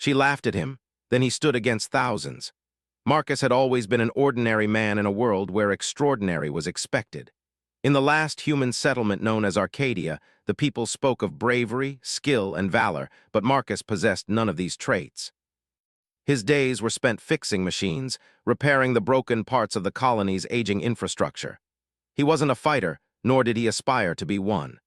She laughed at him, then he stood against thousands. Marcus had always been an ordinary man in a world where extraordinary was expected. In the last human settlement known as Arcadia, the people spoke of bravery, skill, and valor, but Marcus possessed none of these traits. His days were spent fixing machines, repairing the broken parts of the colony's aging infrastructure. He wasn't a fighter, nor did he aspire to be one.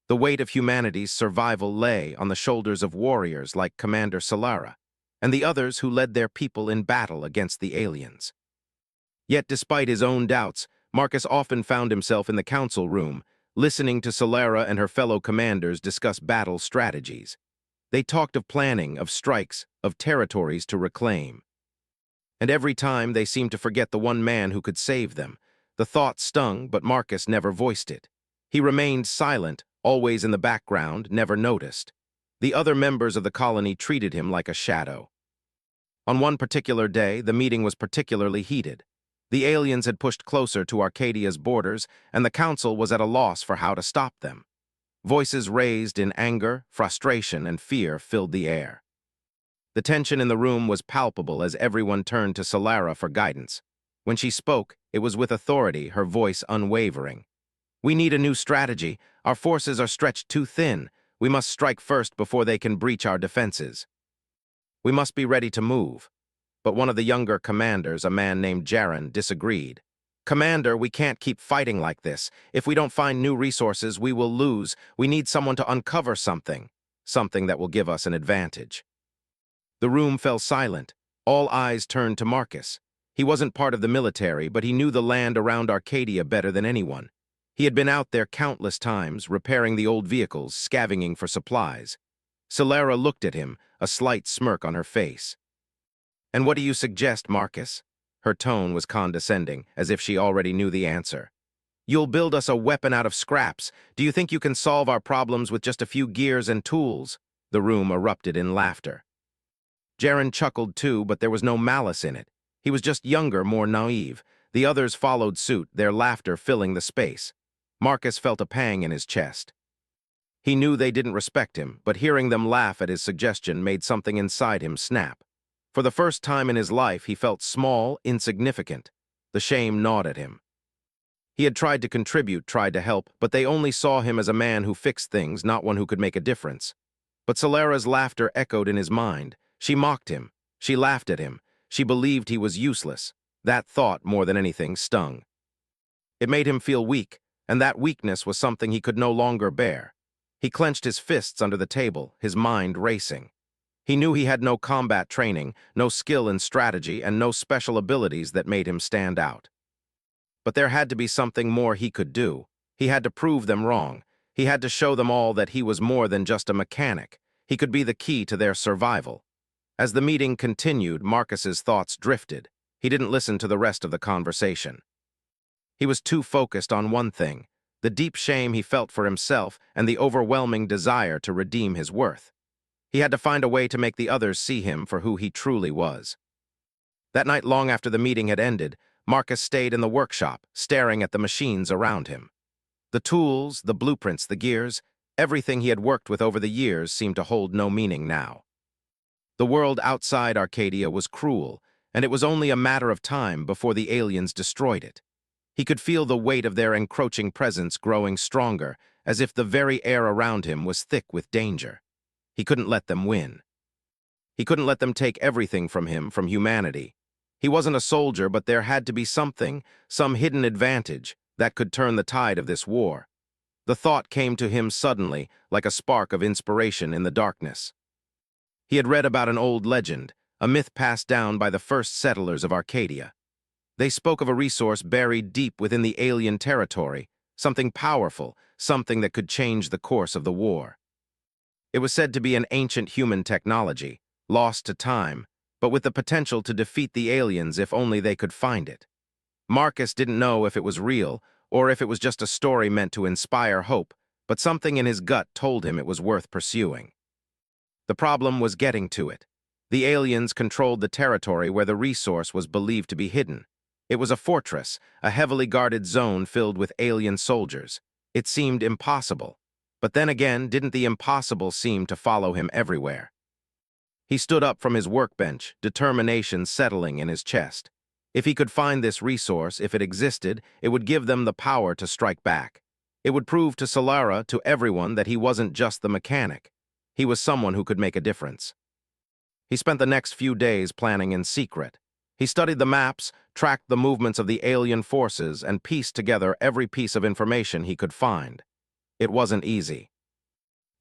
The weight of humanity's survival lay on the shoulders of warriors like Commander Solara, and the others who led their people in battle against the aliens. Yet despite his own doubts, Marcus often found himself in the council room, listening to Solara and her fellow commanders discuss battle strategies. They talked of planning, of strikes, of territories to reclaim. And every time they seemed to forget the one man who could save them. The thought stung, but Marcus never voiced it. He remained silent, always in the background, never noticed. The other members of the colony treated him like a shadow. On one particular day, the meeting was particularly heated. The aliens had pushed closer to Arcadia's borders, and the council was at a loss for how to stop them. Voices raised in anger, frustration, and fear filled the air. The tension in the room was palpable as everyone turned to Solara for guidance. When she spoke, it was with authority, her voice unwavering. "We need a new strategy. Our forces are stretched too thin. We must strike first before they can breach our defenses. We must be ready to move." But one of the younger commanders, a man named Jaren, disagreed. "Commander, we can't keep fighting like this. If we don't find new resources, we will lose. We need someone to uncover something that will give us an advantage." The room fell silent. All eyes turned to Marcus. He wasn't part of the military, but he knew the land around Arcadia better than anyone. He had been out there countless times, repairing the old vehicles, scavenging for supplies. Solara looked at him, a slight smirk on her face. "And what do you suggest, Marcus?" Her tone was condescending, as if she already knew the answer. "You'll build us a weapon out of scraps. Do you think you can solve our problems with just a few gears and tools?" The room erupted in laughter. Jaren chuckled too, but there was no malice in it. He was just younger, more naive. The others followed suit, their laughter filling the space. Marcus felt a pang in his chest. He knew they didn't respect him, but hearing them laugh at his suggestion made something inside him snap. For the first time in his life, he felt small, insignificant. The shame gnawed at him. He had tried to contribute, tried to help, but they only saw him as a man who fixed things, not one who could make a difference. But Solara's laughter echoed in his mind. She mocked him. She laughed at him. She believed he was useless. That thought, more than anything, stung. It made him feel weak, and that weakness was something he could no longer bear. He clenched his fists under the table, his mind racing. He knew he had no combat training, no skill in strategy, and no special abilities that made him stand out. But there had to be something more he could do. He had to prove them wrong. He had to show them all that he was more than just a mechanic. He could be the key to their survival. As the meeting continued, Marcus's thoughts drifted. He didn't listen to the rest of the conversation. He was too focused on one thing, the deep shame he felt for himself and the overwhelming desire to redeem his worth. He had to find a way to make the others see him for who he truly was. That night, long after the meeting had ended, Marcus stayed in the workshop, staring at the machines around him. The tools, the blueprints, the gears, everything he had worked with over the years seemed to hold no meaning now. The world outside Arcadia was cruel, and it was only a matter of time before the aliens destroyed it. He could feel the weight of their encroaching presence growing stronger, as if the very air around him was thick with danger. He couldn't let them win. He couldn't let them take everything from him, from humanity. He wasn't a soldier, but there had to be something, some hidden advantage, that could turn the tide of this war. The thought came to him suddenly, like a spark of inspiration in the darkness. He had read about an old legend, a myth passed down by the first settlers of Arcadia. They spoke of a resource buried deep within the alien territory, something powerful, something that could change the course of the war. It was said to be an ancient human technology, lost to time, but with the potential to defeat the aliens if only they could find it. Marcus didn't know if it was real, or if it was just a story meant to inspire hope, but something in his gut told him it was worth pursuing. The problem was getting to it. The aliens controlled the territory where the resource was believed to be hidden. It was a fortress, a heavily guarded zone filled with alien soldiers. It seemed impossible. But then again, didn't the impossible seem to follow him everywhere? He stood up from his workbench, determination settling in his chest. If he could find this resource, if it existed, it would give them the power to strike back. It would prove to Solara, to everyone, that he wasn't just the mechanic. He was someone who could make a difference. He spent the next few days planning in secret. He studied the maps, tracked the movements of the alien forces, and pieced together every piece of information he could find. It wasn't easy.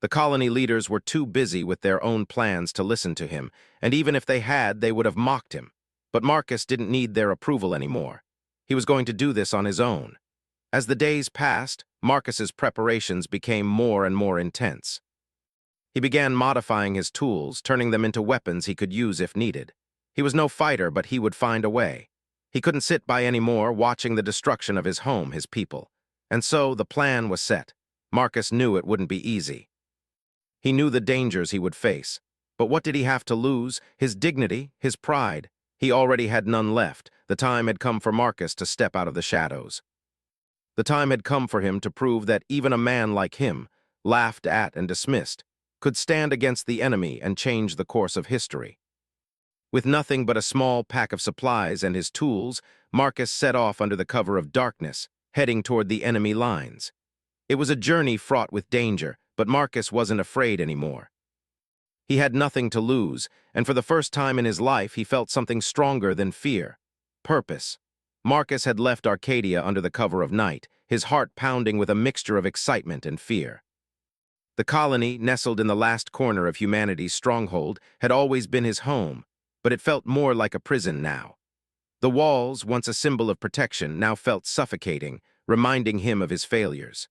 The colony leaders were too busy with their own plans to listen to him, and even if they had, they would have mocked him. But Marcus didn't need their approval anymore. He was going to do this on his own. As the days passed, Marcus's preparations became more and more intense. He began modifying his tools, turning them into weapons he could use if needed. He was no fighter, but he would find a way. He couldn't sit by anymore, watching the destruction of his home, his people. And so the plan was set. Marcus knew it wouldn't be easy. He knew the dangers he would face. But what did he have to lose? His dignity, his pride. He already had none left. The time had come for Marcus to step out of the shadows. The time had come for him to prove that even a man like him, laughed at and dismissed, could stand against the enemy and change the course of history. With nothing but a small pack of supplies and his tools, Marcus set off under the cover of darkness, heading toward the enemy lines. It was a journey fraught with danger, but Marcus wasn't afraid anymore. He had nothing to lose, and for the first time in his life he felt something stronger than fear. Purpose. Marcus had left Arcadia under the cover of night, his heart pounding with a mixture of excitement and fear. The colony, nestled in the last corner of humanity's stronghold, had always been his home, but it felt more like a prison now. The walls, once a symbol of protection, now felt suffocating, reminding him of his failures.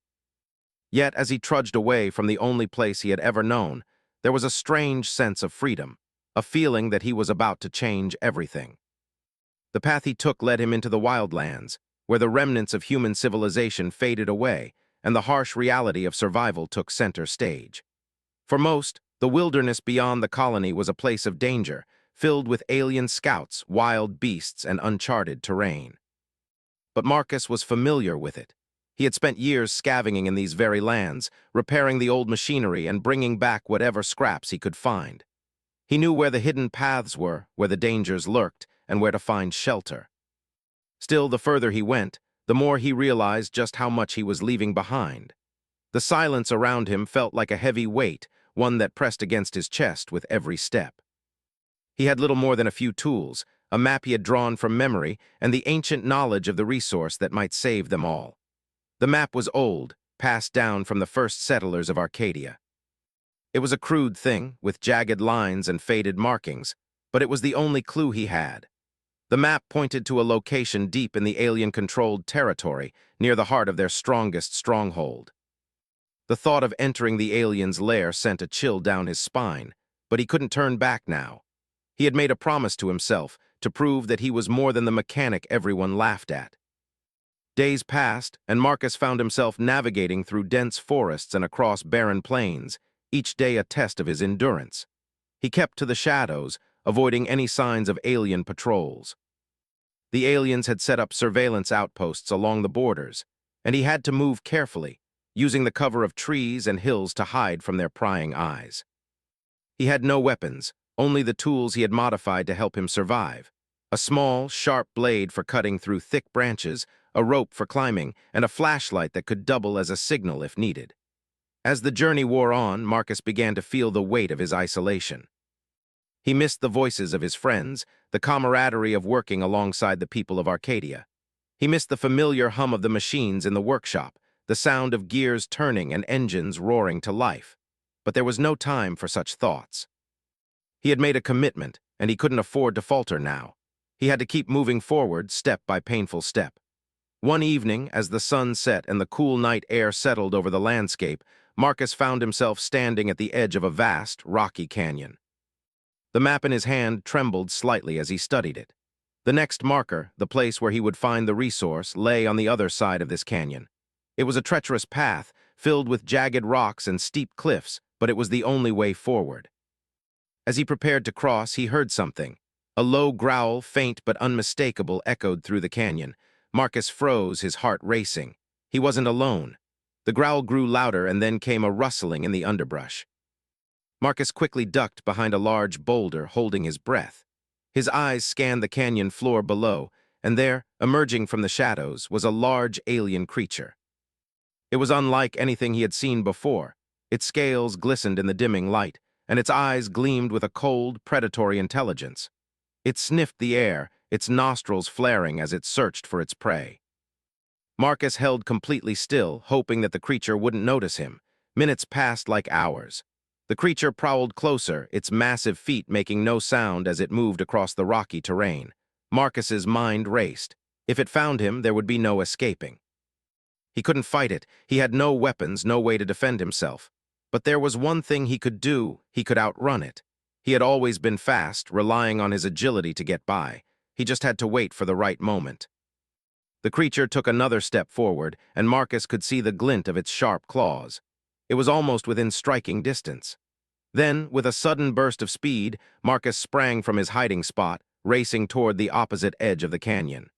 Yet, as he trudged away from the only place he had ever known, there was a strange sense of freedom, a feeling that he was about to change everything. The path he took led him into the wildlands, where the remnants of human civilization faded away, and the harsh reality of survival took center stage. For most, the wilderness beyond the colony was a place of danger, filled with alien scouts, wild beasts, and uncharted terrain. But Marcus was familiar with it. He had spent years scavenging in these very lands, repairing the old machinery and bringing back whatever scraps he could find. He knew where the hidden paths were, where the dangers lurked, and where to find shelter. Still, the further he went, the more he realized just how much he was leaving behind. The silence around him felt like a heavy weight, one that pressed against his chest with every step. He had little more than a few tools, a map he had drawn from memory, and the ancient knowledge of the resource that might save them all. The map was old, passed down from the first settlers of Arcadia. It was a crude thing, with jagged lines and faded markings, but it was the only clue he had. The map pointed to a location deep in the alien-controlled territory, near the heart of their strongest stronghold. The thought of entering the aliens' lair sent a chill down his spine, but he couldn't turn back now. He had made a promise to himself to prove that he was more than the mechanic everyone laughed at. Days passed, and Marcus found himself navigating through dense forests and across barren plains, each day a test of his endurance. He kept to the shadows, avoiding any signs of alien patrols. The aliens had set up surveillance outposts along the borders, and he had to move carefully, using the cover of trees and hills to hide from their prying eyes. He had no weapons, only the tools he had modified to help him survive. A small, sharp blade for cutting through thick branches, a rope for climbing, and a flashlight that could double as a signal if needed. As the journey wore on, Marcus began to feel the weight of his isolation. He missed the voices of his friends, the camaraderie of working alongside the people of Arcadia. He missed the familiar hum of the machines in the workshop, the sound of gears turning and engines roaring to life. But there was no time for such thoughts. He had made a commitment, and he couldn't afford to falter now. He had to keep moving forward, step by painful step. One evening, as the sun set and the cool night air settled over the landscape, Marcus found himself standing at the edge of a vast, rocky canyon. The map in his hand trembled slightly as he studied it. The next marker, the place where he would find the resource, lay on the other side of this canyon. It was a treacherous path, filled with jagged rocks and steep cliffs, but it was the only way forward. As he prepared to cross, he heard something. A low growl, faint but unmistakable, echoed through the canyon. Marcus froze, his heart racing. He wasn't alone. The growl grew louder, and then came a rustling in the underbrush. Marcus quickly ducked behind a large boulder, holding his breath. His eyes scanned the canyon floor below, and there, emerging from the shadows, was a large alien creature. It was unlike anything he had seen before. Its scales glistened in the dimming light, and its eyes gleamed with a cold, predatory intelligence. It sniffed the air, its nostrils flaring as it searched for its prey. Marcus held completely still, hoping that the creature wouldn't notice him. Minutes passed like hours. The creature prowled closer, its massive feet making no sound as it moved across the rocky terrain. Marcus's mind raced. If it found him, there would be no escaping. He couldn't fight it. He had no weapons, no way to defend himself. But there was one thing he could do. He could outrun it. He had always been fast, relying on his agility to get by. He just had to wait for the right moment. The creature took another step forward, and Marcus could see the glint of its sharp claws. It was almost within striking distance. Then, with a sudden burst of speed, Marcus sprang from his hiding spot, racing toward the opposite edge of the canyon.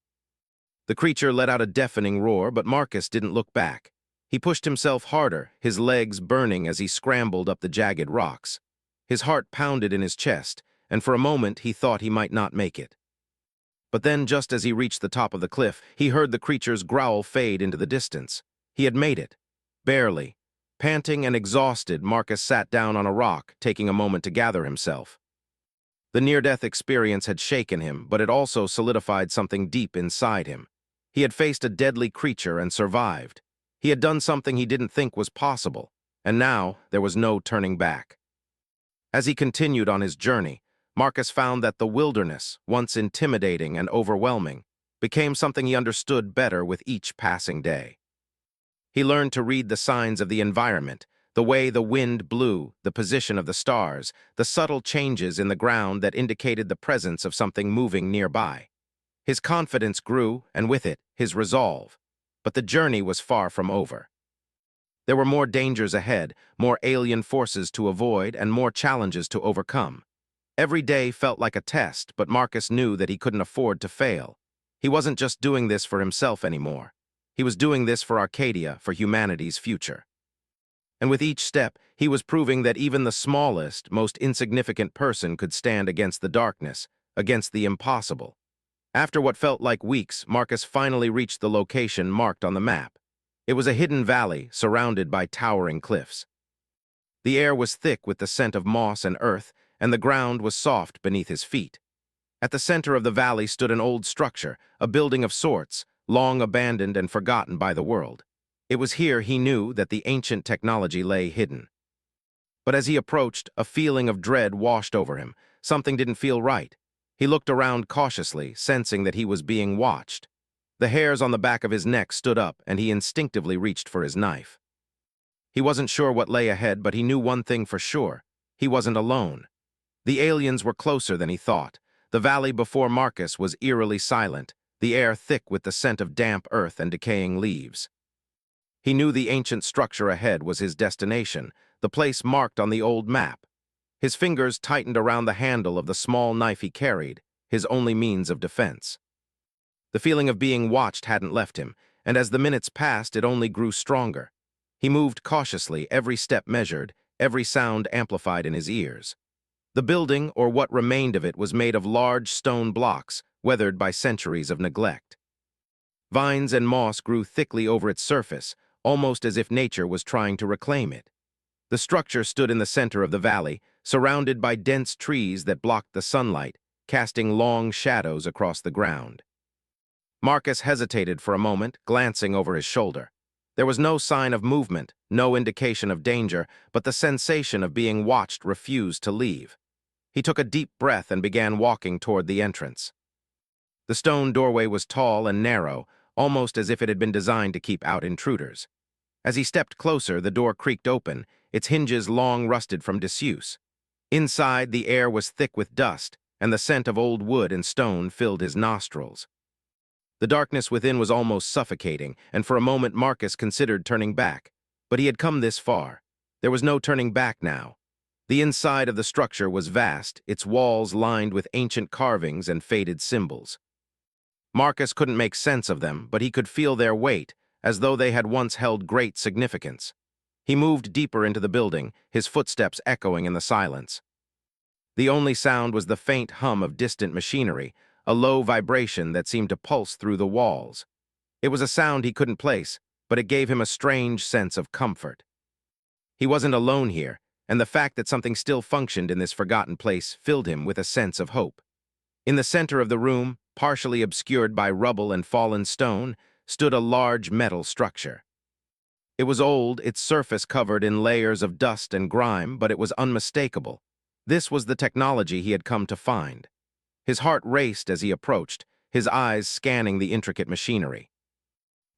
The creature let out a deafening roar, but Marcus didn't look back. He pushed himself harder, his legs burning as he scrambled up the jagged rocks. His heart pounded in his chest, and for a moment he thought he might not make it. But then, just as he reached the top of the cliff, he heard the creature's growl fade into the distance. He had made it. Barely. Panting and exhausted, Marcus sat down on a rock, taking a moment to gather himself. The near-death experience had shaken him, but it also solidified something deep inside him. He had faced a deadly creature and survived. He had done something he didn't think was possible, and now there was no turning back. As he continued on his journey, Marcus found that the wilderness, once intimidating and overwhelming, became something he understood better with each passing day. He learned to read the signs of the environment, the way the wind blew, the position of the stars, the subtle changes in the ground that indicated the presence of something moving nearby. His confidence grew, and with it, his resolve. But the journey was far from over. There were more dangers ahead, more alien forces to avoid, and more challenges to overcome. Every day felt like a test, but Marcus knew that he couldn't afford to fail. He wasn't just doing this for himself anymore. He was doing this for Arcadia, for humanity's future. And with each step, he was proving that even the smallest, most insignificant person could stand against the darkness, against the impossible. After what felt like weeks, Marcus finally reached the location marked on the map. It was a hidden valley surrounded by towering cliffs. The air was thick with the scent of moss and earth, and the ground was soft beneath his feet. At the center of the valley stood an old structure, a building of sorts, long abandoned and forgotten by the world. It was here he knew that the ancient technology lay hidden. But as he approached, a feeling of dread washed over him. Something didn't feel right. He looked around cautiously, sensing that he was being watched. The hairs on the back of his neck stood up, and he instinctively reached for his knife. He wasn't sure what lay ahead, but he knew one thing for sure. He wasn't alone. The aliens were closer than he thought. The valley before Marcus was eerily silent, the air thick with the scent of damp earth and decaying leaves. He knew the ancient structure ahead was his destination, the place marked on the old map. His fingers tightened around the handle of the small knife he carried, his only means of defense. The feeling of being watched hadn't left him, and as the minutes passed, it only grew stronger. He moved cautiously, every step measured, every sound amplified in his ears. The building, or what remained of it, was made of large stone blocks, weathered by centuries of neglect. Vines and moss grew thickly over its surface, almost as if nature was trying to reclaim it. The structure stood in the center of the valley, surrounded by dense trees that blocked the sunlight, casting long shadows across the ground. Marcus hesitated for a moment, glancing over his shoulder. There was no sign of movement, no indication of danger, but the sensation of being watched refused to leave. He took a deep breath and began walking toward the entrance. The stone doorway was tall and narrow, almost as if it had been designed to keep out intruders. As he stepped closer, the door creaked open, its hinges long rusted from disuse. Inside, the air was thick with dust, and the scent of old wood and stone filled his nostrils. The darkness within was almost suffocating, and for a moment Marcus considered turning back. But he had come this far. There was no turning back now. The inside of the structure was vast, its walls lined with ancient carvings and faded symbols. Marcus couldn't make sense of them, but he could feel their weight, as though they had once held great significance. He moved deeper into the building, his footsteps echoing in the silence. The only sound was the faint hum of distant machinery, a low vibration that seemed to pulse through the walls. It was a sound he couldn't place, but it gave him a strange sense of comfort. He wasn't alone here, and the fact that something still functioned in this forgotten place filled him with a sense of hope. In the center of the room, partially obscured by rubble and fallen stone, stood a large metal structure. It was old, its surface covered in layers of dust and grime, but it was unmistakable. This was the technology he had come to find. His heart raced as he approached, his eyes scanning the intricate machinery.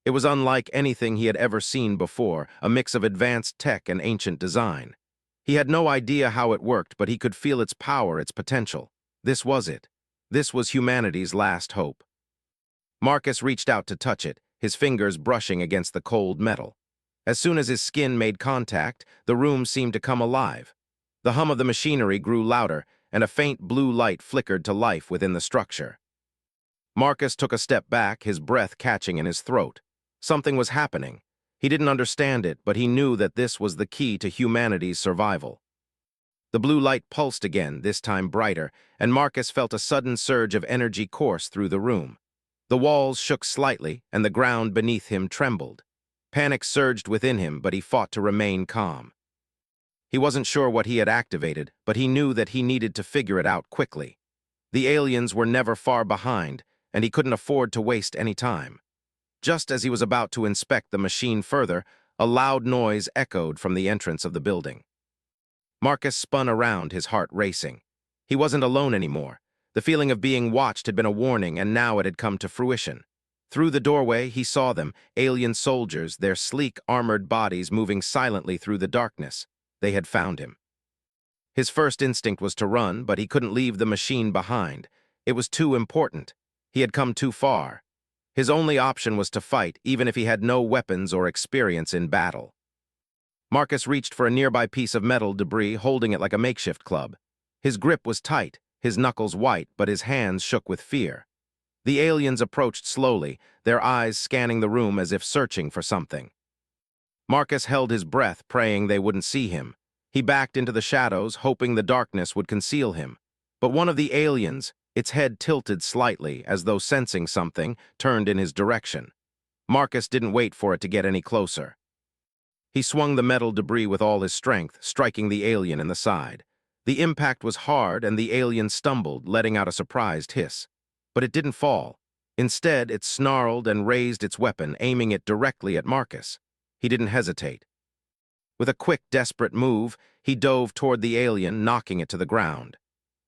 It was unlike anything he had ever seen before, a mix of advanced tech and ancient design. He had no idea how it worked, but he could feel its power, its potential. This was it. This was humanity's last hope. Marcus reached out to touch it, his fingers brushing against the cold metal. As soon as his skin made contact, the room seemed to come alive. The hum of the machinery grew louder, and a faint blue light flickered to life within the structure. Marcus took a step back, his breath catching in his throat. Something was happening. He didn't understand it, but he knew that this was the key to humanity's survival. The blue light pulsed again, this time brighter, and Marcus felt a sudden surge of energy course through the room. The walls shook slightly, and the ground beneath him trembled. Panic surged within him, but he fought to remain calm. He wasn't sure what he had activated, but he knew that he needed to figure it out quickly. The aliens were never far behind, and he couldn't afford to waste any time. Just as he was about to inspect the machine further, a loud noise echoed from the entrance of the building. Marcus spun around, his heart racing. He wasn't alone anymore. The feeling of being watched had been a warning, and now it had come to fruition. Through the doorway, he saw them, alien soldiers, their sleek, armored bodies moving silently through the darkness. They had found him. His first instinct was to run, but he couldn't leave the machine behind. It was too important. He had come too far. His only option was to fight, even if he had no weapons or experience in battle. Marcus reached for a nearby piece of metal debris, holding it like a makeshift club. His grip was tight, his knuckles white, but his hands shook with fear. The aliens approached slowly, their eyes scanning the room as if searching for something. Marcus held his breath, praying they wouldn't see him. He backed into the shadows, hoping the darkness would conceal him. But one of the aliens, its head tilted slightly, as though sensing something, turned in his direction. Marcus didn't wait for it to get any closer. He swung the metal debris with all his strength, striking the alien in the side. The impact was hard, and the alien stumbled, letting out a surprised hiss. But it didn't fall. Instead, it snarled and raised its weapon, aiming it directly at Marcus. He didn't hesitate. With a quick, desperate move, he dove toward the alien, knocking it to the ground.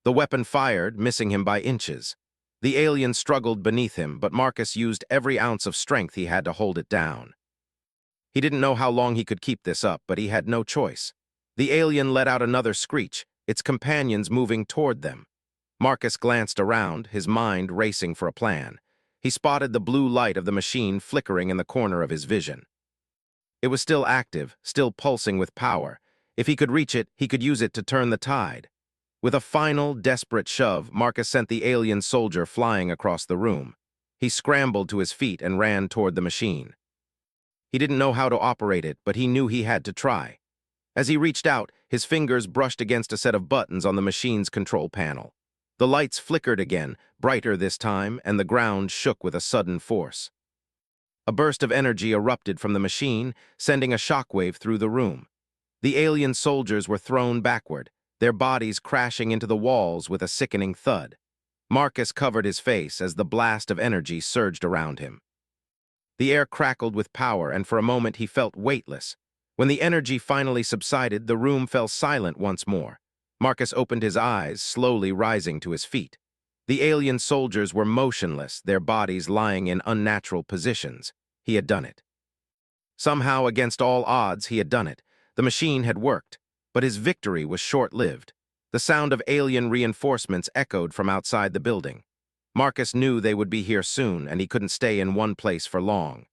The weapon fired, missing him by inches. The alien struggled beneath him, but Marcus used every ounce of strength he had to hold it down. He didn't know how long he could keep this up, but he had no choice. The alien let out another screech, its companions moving toward them. Marcus glanced around, his mind racing for a plan. He spotted the blue light of the machine flickering in the corner of his vision. It was still active, still pulsing with power. If he could reach it, he could use it to turn the tide. With a final, desperate shove, Marcus sent the alien soldier flying across the room. He scrambled to his feet and ran toward the machine. He didn't know how to operate it, but he knew he had to try. As he reached out, his fingers brushed against a set of buttons on the machine's control panel. The lights flickered again, brighter this time, and the ground shook with a sudden force. A burst of energy erupted from the machine, sending a shockwave through the room. The alien soldiers were thrown backward, their bodies crashing into the walls with a sickening thud. Marcus covered his face as the blast of energy surged around him. The air crackled with power, and for a moment he felt weightless. When the energy finally subsided, the room fell silent once more. Marcus opened his eyes, slowly rising to his feet. The alien soldiers were motionless, their bodies lying in unnatural positions. He had done it. Somehow, against all odds, he had done it. The machine had worked, but his victory was short-lived. The sound of alien reinforcements echoed from outside the building. Marcus knew they would be here soon, and he couldn't stay in one place for long.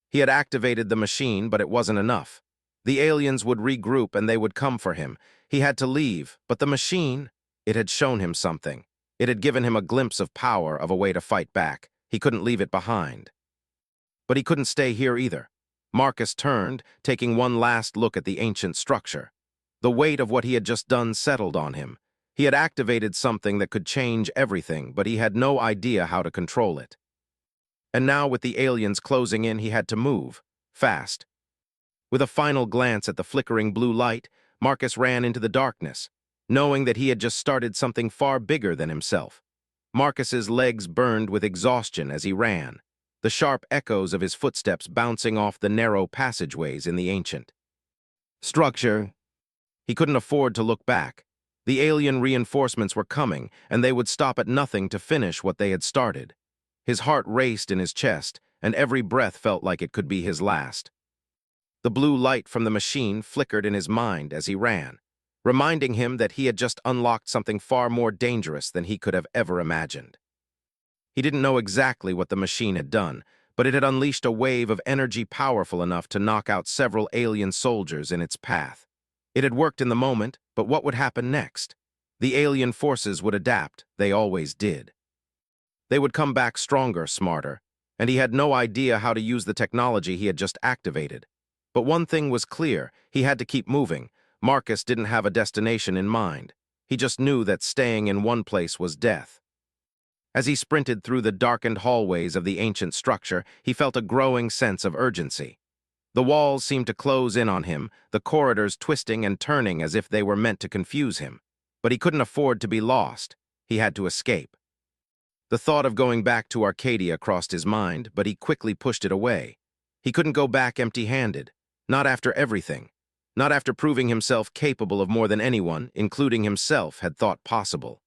He had activated the machine, but it wasn't enough. The aliens would regroup and they would come for him. He had to leave, but the machine, it had shown him something. It had given him a glimpse of power, of a way to fight back. He couldn't leave it behind. But he couldn't stay here either. Marcus turned, taking one last look at the ancient structure. The weight of what he had just done settled on him. He had activated something that could change everything, but he had no idea how to control it. And now, with the aliens closing in, he had to move, fast. With a final glance at the flickering blue light, Marcus ran into the darkness, knowing that he had just started something far bigger than himself. Marcus's legs burned with exhaustion as he ran, the sharp echoes of his footsteps bouncing off the narrow passageways in the ancient structure. He couldn't afford to look back. The alien reinforcements were coming, and they would stop at nothing to finish what they had started. His heart raced in his chest, and every breath felt like it could be his last. The blue light from the machine flickered in his mind as he ran, reminding him that he had just unlocked something far more dangerous than he could have ever imagined. He didn't know exactly what the machine had done, but it had unleashed a wave of energy powerful enough to knock out several alien soldiers in its path. It had worked in the moment, but what would happen next? The alien forces would adapt, they always did. They would come back stronger, smarter, and he had no idea how to use the technology he had just activated. But one thing was clear, he had to keep moving. Marcus didn't have a destination in mind. He just knew that staying in one place was death. As he sprinted through the darkened hallways of the ancient structure, he felt a growing sense of urgency. The walls seemed to close in on him, the corridors twisting and turning as if they were meant to confuse him. But he couldn't afford to be lost. He had to escape. The thought of going back to Arcadia crossed his mind, but he quickly pushed it away. He couldn't go back empty-handed. Not after everything. Not after proving himself capable of more than anyone, including himself, had thought possible.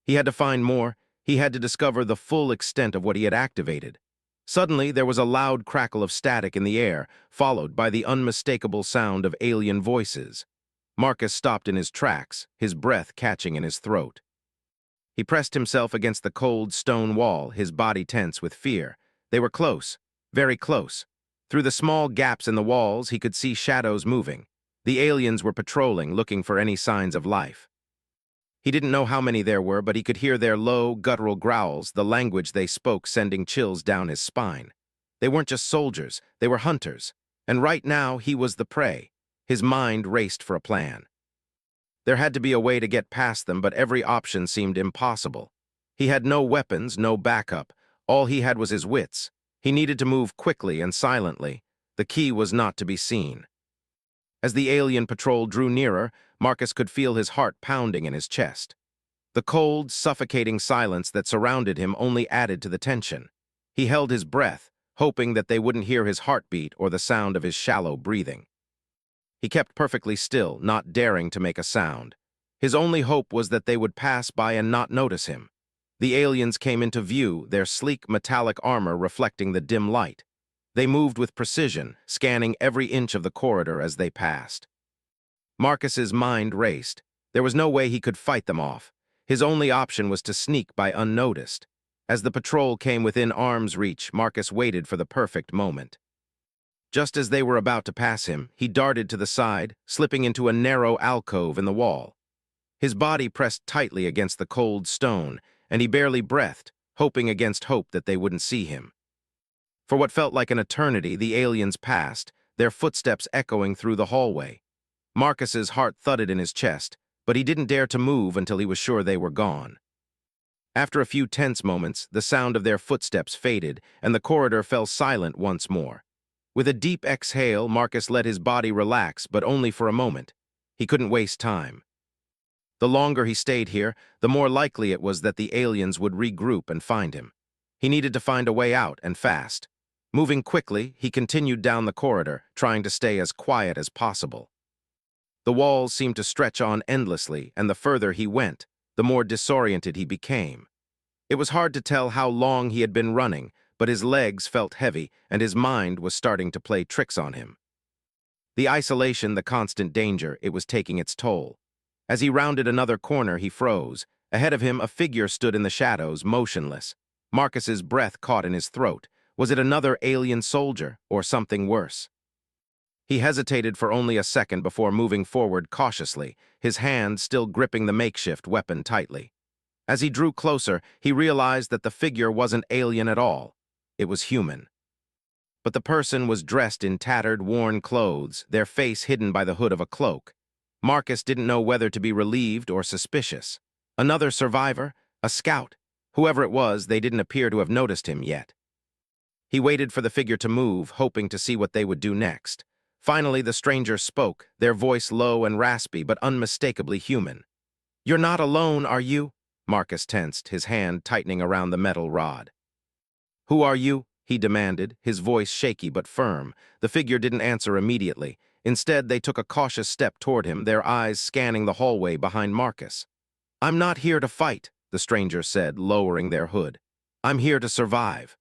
He had to find more. He had to discover the full extent of what he had activated. Suddenly, there was a loud crackle of static in the air, followed by the unmistakable sound of alien voices. Marcus stopped in his tracks, his breath catching in his throat. He pressed himself against the cold stone wall, his body tense with fear. They were close, very close. Through the small gaps in the walls, he could see shadows moving. The aliens were patrolling, looking for any signs of life. He didn't know how many there were, but he could hear their low, guttural growls, the language they spoke sending chills down his spine. They weren't just soldiers, they were hunters. And right now, he was the prey. His mind raced for a plan. There had to be a way to get past them, but every option seemed impossible. He had no weapons, no backup. All he had was his wits. He needed to move quickly and silently. The key was not to be seen. As the alien patrol drew nearer, Marcus could feel his heart pounding in his chest. The cold, suffocating silence that surrounded him only added to the tension. He held his breath, hoping that they wouldn't hear his heartbeat or the sound of his shallow breathing. He kept perfectly still, not daring to make a sound. His only hope was that they would pass by and not notice him. The aliens came into view, their sleek metallic armor reflecting the dim light. They moved with precision, scanning every inch of the corridor as they passed. Marcus's mind raced. There was no way he could fight them off. His only option was to sneak by unnoticed. As the patrol came within arm's reach, Marcus waited for the perfect moment. Just as they were about to pass him, he darted to the side, slipping into a narrow alcove in the wall. His body pressed tightly against the cold stone, and he barely breathed, hoping against hope that they wouldn't see him. For what felt like an eternity, the aliens passed, their footsteps echoing through the hallway. Marcus's heart thudded in his chest, but he didn't dare to move until he was sure they were gone. After a few tense moments, the sound of their footsteps faded, and the corridor fell silent once more. With a deep exhale, Marcus let his body relax, but only for a moment. He couldn't waste time. The longer he stayed here, the more likely it was that the aliens would regroup and find him. He needed to find a way out, and fast. Moving quickly, he continued down the corridor, trying to stay as quiet as possible. The walls seemed to stretch on endlessly, and the further he went, the more disoriented he became. It was hard to tell how long he had been running, but his legs felt heavy, and his mind was starting to play tricks on him. The isolation, the constant danger, it was taking its toll. As he rounded another corner, he froze. Ahead of him, a figure stood in the shadows, motionless. Marcus's breath caught in his throat. Was it another alien soldier, or something worse? He hesitated for only a second before moving forward cautiously, his hand still gripping the makeshift weapon tightly. As he drew closer, he realized that the figure wasn't alien at all. It was human. But the person was dressed in tattered, worn clothes, their face hidden by the hood of a cloak. Marcus didn't know whether to be relieved or suspicious. Another survivor? A scout? Whoever it was, they didn't appear to have noticed him yet. He waited for the figure to move, hoping to see what they would do next. Finally, the stranger spoke, their voice low and raspy, but unmistakably human. "You're not alone, are you?" Marcus tensed, his hand tightening around the metal rod. "Who are you?" he demanded, his voice shaky but firm. The figure didn't answer immediately. Instead, they took a cautious step toward him, their eyes scanning the hallway behind Marcus. "I'm not here to fight," the stranger said, lowering their hood. "I'm here to survive."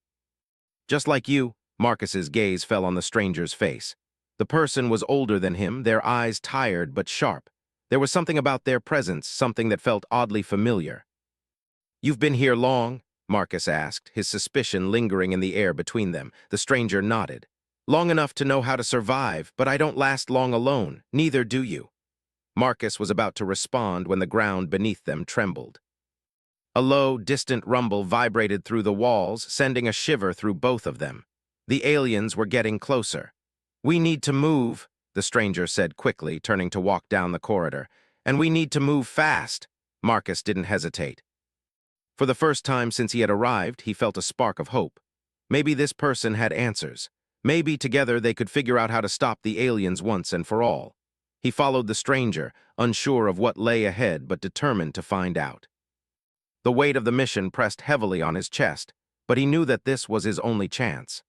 Just like you, Marcus's gaze fell on the stranger's face. The person was older than him, their eyes tired but sharp. There was something about their presence, something that felt oddly familiar. "You've been here long?" Marcus asked, his suspicion lingering in the air between them. The stranger nodded. "Long enough to know how to survive, but I don't last long alone. Neither do you." Marcus was about to respond when the ground beneath them trembled. A low, distant rumble vibrated through the walls, sending a shiver through both of them. The aliens were getting closer. "We need to move," the stranger said quickly, turning to walk down the corridor. "And we need to move fast." Marcus didn't hesitate. For the first time since he had arrived, he felt a spark of hope. Maybe this person had answers. Maybe together they could figure out how to stop the aliens once and for all. He followed the stranger, unsure of what lay ahead but determined to find out. The weight of the mission pressed heavily on his chest, but he knew that this was his only chance.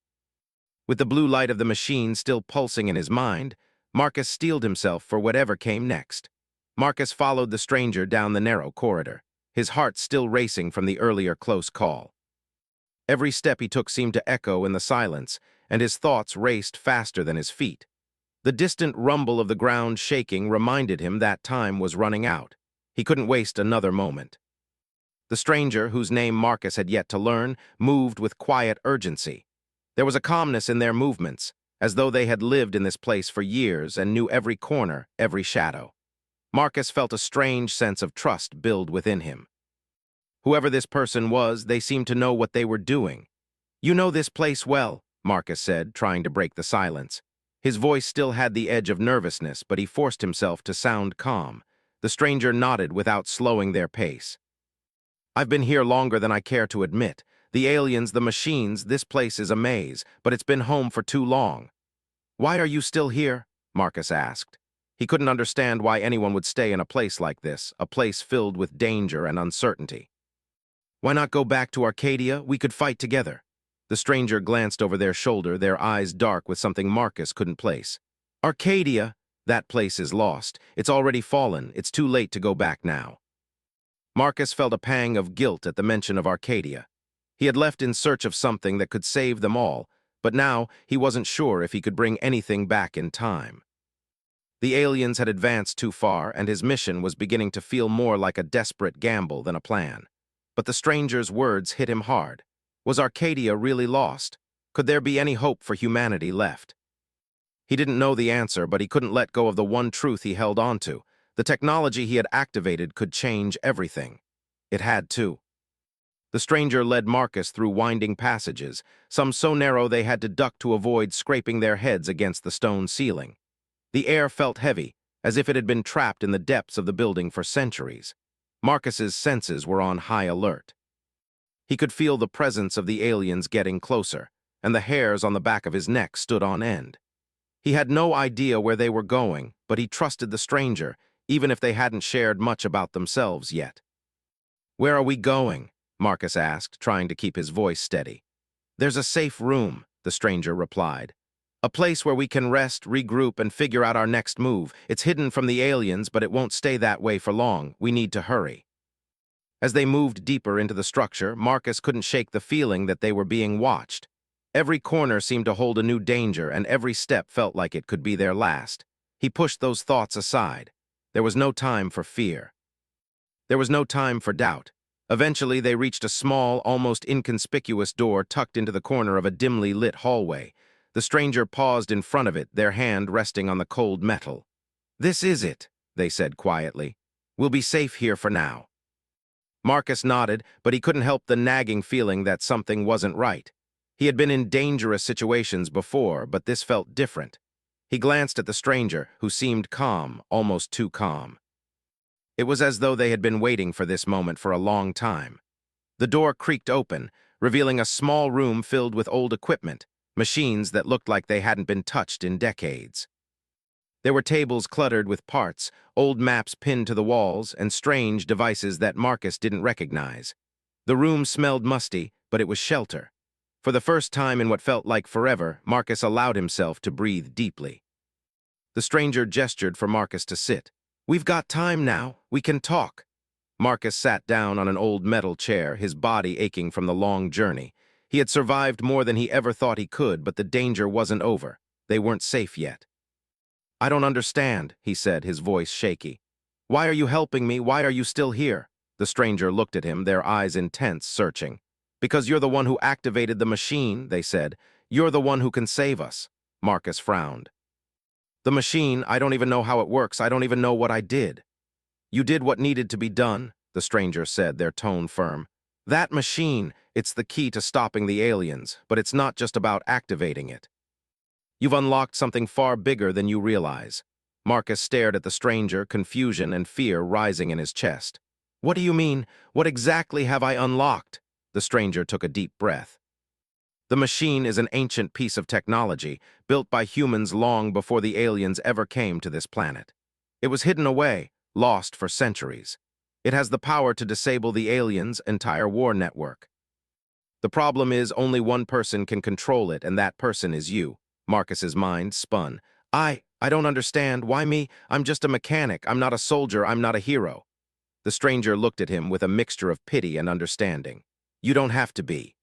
With the blue light of the machine still pulsing in his mind, Marcus steeled himself for whatever came next. Marcus followed the stranger down the narrow corridor, his heart still racing from the earlier close call. Every step he took seemed to echo in the silence, and his thoughts raced faster than his feet. The distant rumble of the ground shaking reminded him that time was running out. He couldn't waste another moment. The stranger, whose name Marcus had yet to learn, moved with quiet urgency. There was a calmness in their movements, as though they had lived in this place for years and knew every corner, every shadow. Marcus felt a strange sense of trust build within him. Whoever this person was, they seemed to know what they were doing. "You know this place well," Marcus said, trying to break the silence. His voice still had the edge of nervousness, but he forced himself to sound calm. The stranger nodded without slowing their pace. "I've been here longer than I care to admit. The aliens, the machines, this place is a maze, but it's been home for too long." "Why are you still here?" Marcus asked. He couldn't understand why anyone would stay in a place like this, a place filled with danger and uncertainty. "Why not go back to Arcadia? We could fight together." The stranger glanced over their shoulder, their eyes dark with something Marcus couldn't place. "Arcadia? That place is lost. It's already fallen. It's too late to go back now." Marcus felt a pang of guilt at the mention of Arcadia. He had left in search of something that could save them all, but now he wasn't sure if he could bring anything back in time. The aliens had advanced too far, and his mission was beginning to feel more like a desperate gamble than a plan. But the stranger's words hit him hard. Was Arcadia really lost? Could there be any hope for humanity left? He didn't know the answer, but he couldn't let go of the one truth he held on to. The technology he had activated could change everything. It had to. The stranger led Marcus through winding passages, some so narrow they had to duck to avoid scraping their heads against the stone ceiling. The air felt heavy, as if it had been trapped in the depths of the building for centuries. Marcus's senses were on high alert. He could feel the presence of the aliens getting closer, and the hairs on the back of his neck stood on end. He had no idea where they were going, but he trusted the stranger, even if they hadn't shared much about themselves yet. "Where are we going?" Marcus asked, trying to keep his voice steady. "There's a safe room," the stranger replied. "A place where we can rest, regroup, and figure out our next move. It's hidden from the aliens, but it won't stay that way for long. We need to hurry." As they moved deeper into the structure, Marcus couldn't shake the feeling that they were being watched. Every corner seemed to hold a new danger, and every step felt like it could be their last. He pushed those thoughts aside. There was no time for fear. There was no time for doubt. Eventually, they reached a small, almost inconspicuous door tucked into the corner of a dimly lit hallway. The stranger paused in front of it, their hand resting on the cold metal. "This is it," they said quietly. "We'll be safe here for now." Marcus nodded, but he couldn't help the nagging feeling that something wasn't right. He had been in dangerous situations before, but this felt different. He glanced at the stranger, who seemed calm, almost too calm. It was as though they had been waiting for this moment for a long time. The door creaked open, revealing a small room filled with old equipment, machines that looked like they hadn't been touched in decades. There were tables cluttered with parts, old maps pinned to the walls, and strange devices that Marcus didn't recognize. The room smelled musty, but it was shelter. For the first time in what felt like forever, Marcus allowed himself to breathe deeply. The stranger gestured for Marcus to sit. "We've got time now. We can talk." Marcus sat down on an old metal chair, his body aching from the long journey. He had survived more than he ever thought he could, but the danger wasn't over. They weren't safe yet. "I don't understand," he said, his voice shaky. "Why are you helping me? Why are you still here?" The stranger looked at him, their eyes intense, searching. "Because you're the one who activated the machine," they said. "You're the one who can save us." Marcus frowned. "The machine, I don't even know how it works. I don't even know what I did." "You did what needed to be done," the stranger said, their tone firm. "That machine, it's the key to stopping the aliens, but it's not just about activating it. You've unlocked something far bigger than you realize." Marcus stared at the stranger, confusion and fear rising in his chest. "What do you mean? What exactly have I unlocked?" The stranger took a deep breath. "The machine is an ancient piece of technology, built by humans long before the aliens ever came to this planet. It was hidden away, lost for centuries. It has the power to disable the aliens' entire war network. The problem is only one person can control it, and that person is you." Marcus's mind spun. I don't understand. Why me? I'm just a mechanic. I'm not a soldier. I'm not a hero." The stranger looked at him with a mixture of pity and understanding. "You don't have to be.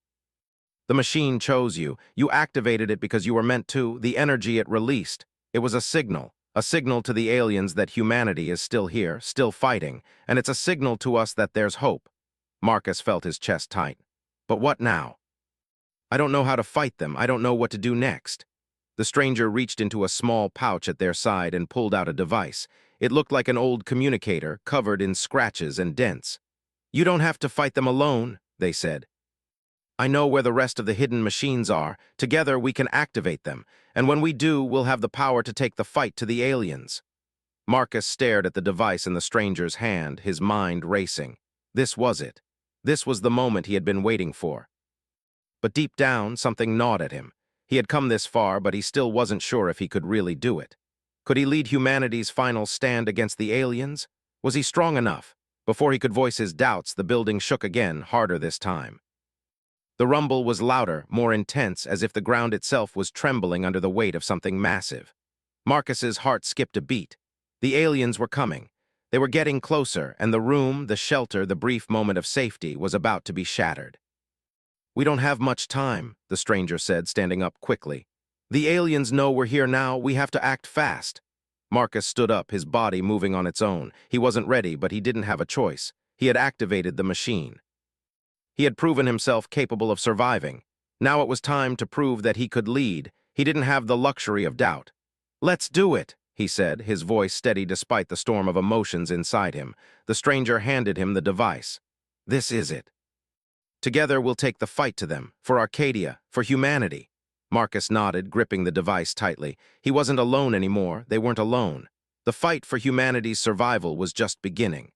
The machine chose you. You activated it because you were meant to. The energy it released. It was a signal to the aliens that humanity is still here, still fighting, and it's a signal to us that there's hope." Marcus felt his chest tight. "But what now?" "I don't know how to fight them. I don't know what to do next." The stranger reached into a small pouch at their side and pulled out a device. It looked like an old communicator, covered in scratches and dents. "You don't have to fight them alone," they said. "I know where the rest of the hidden machines are. Together we can activate them, and when we do, we'll have the power to take the fight to the aliens." Marcus stared at the device in the stranger's hand, his mind racing. This was it. This was the moment he had been waiting for. But deep down, something gnawed at him. He had come this far, but he still wasn't sure if he could really do it. Could he lead humanity's final stand against the aliens? Was he strong enough? Before he could voice his doubts, the building shook again, harder this time. The rumble was louder, more intense, as if the ground itself was trembling under the weight of something massive. Marcus's heart skipped a beat. The aliens were coming. They were getting closer, and the room, the shelter, the brief moment of safety was about to be shattered. "We don't have much time," the stranger said, standing up quickly. "The aliens know we're here now. We have to act fast." Marcus stood up, his body moving on its own. He wasn't ready, but he didn't have a choice. He had activated the machine. He had proven himself capable of surviving. Now it was time to prove that he could lead. He didn't have the luxury of doubt. "Let's do it," he said, his voice steady despite the storm of emotions inside him. The stranger handed him the device. "This is it. Together we'll take the fight to them, for Arcadia, for humanity." Marcus nodded, gripping the device tightly. He wasn't alone anymore. They weren't alone. The fight for humanity's survival was just beginning.